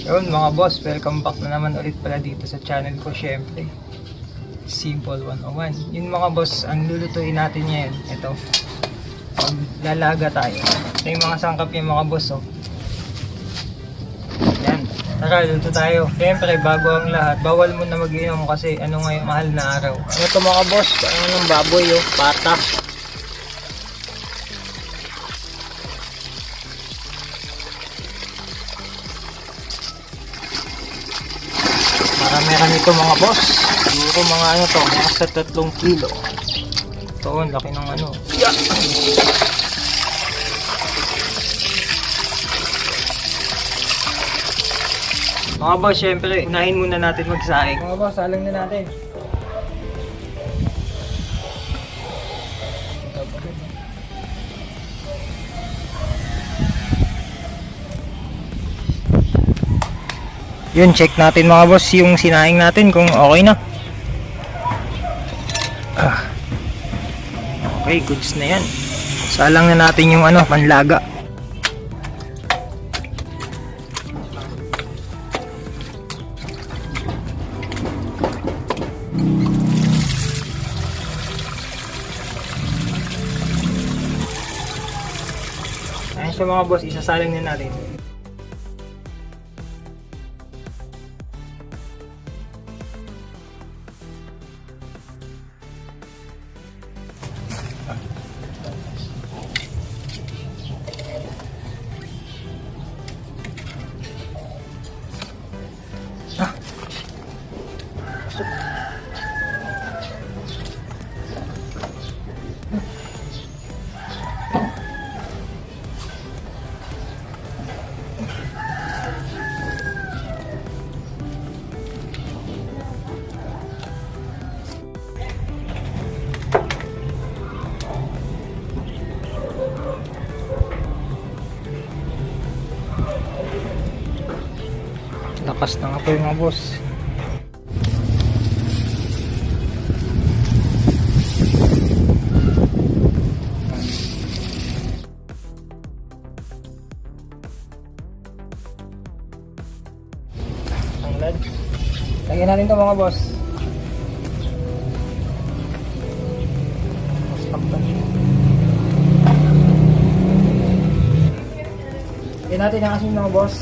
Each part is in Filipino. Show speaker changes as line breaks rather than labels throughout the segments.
Yun mga boss, welcome back na naman ulit pala dito sa channel ko, syempre Simple 101. Yun mga boss, ang lulutuin natin ngayon, ito, maglalaga tayo. Ito yung mga sangkap yung mga boss, oh. Yan, tara, luto tayo. Syempre, bago ang lahat, bawal mo na mag-inom kasi ano ngayon, mahal na araw. Ano to mga boss, ano ng baboy, oh, pata. Marami ito mga boss. Siguro mga ano to, mga sa 3 kilo. Ito, ang laki ng ano. Yeah. Mga boss, syempre, unahin muna natin magsaing. Mga boss, salang na natin. Yun, check natin mga boss yung sinaing natin kung okay na. Okay, goods na yan. Salang na natin yung ano, panlaga. Ayun siya mga boss, isasalang na natin. Lakas na nga po yung mga boss. Tanglad. Lagyan natin ito mga boss. Lagyan natin ang asin mga boss.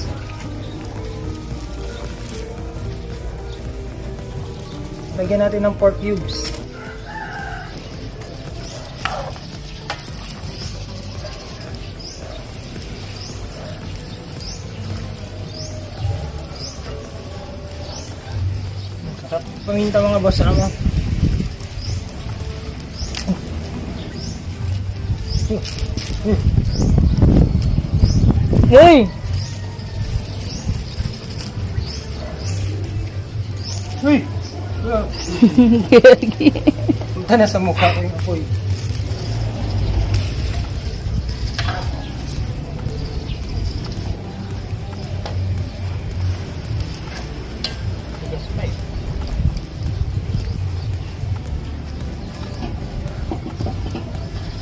Lagyan natin ng pork cubes. Sarap paminta mga boss, ano? Hey! Uy! Punta na sa mukha ko yung apoy.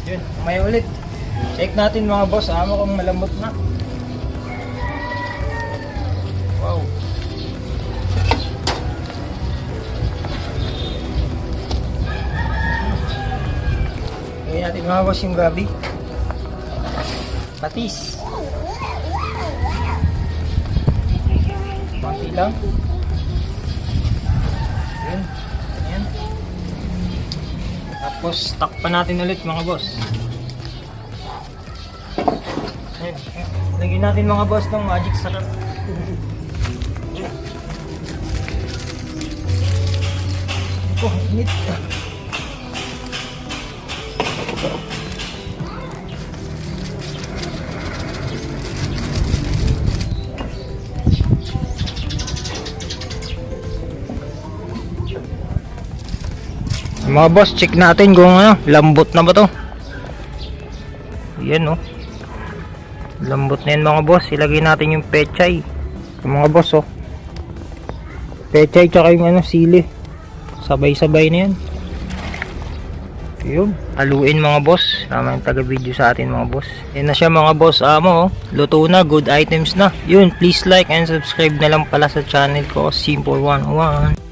Yun, may ulit. Check natin mga boss, amo kung malambot na. Wow. Lagyan natin mga boss yung gabi. Patis. Konti lang. Ayan. Ayan. Tapos takpan natin ulit mga boss. Ayan. Lagyan natin mga boss ng magic sarap. Ito, init. Mga boss, check natin kung ano, lambot na ba to. Yan oh. Lambot na yan mga boss. Ilagay natin yung pechay. Yung mga boss oh. Pechay tsaka yung ano, sili. Sabay-sabay na yan. Yun, haluin mga boss. Tama yung taga-video sa atin mga boss. Yan na siya mga boss amo. Luto na, good items na. Yun, please like and subscribe na lang pala sa channel ko, Simple 101.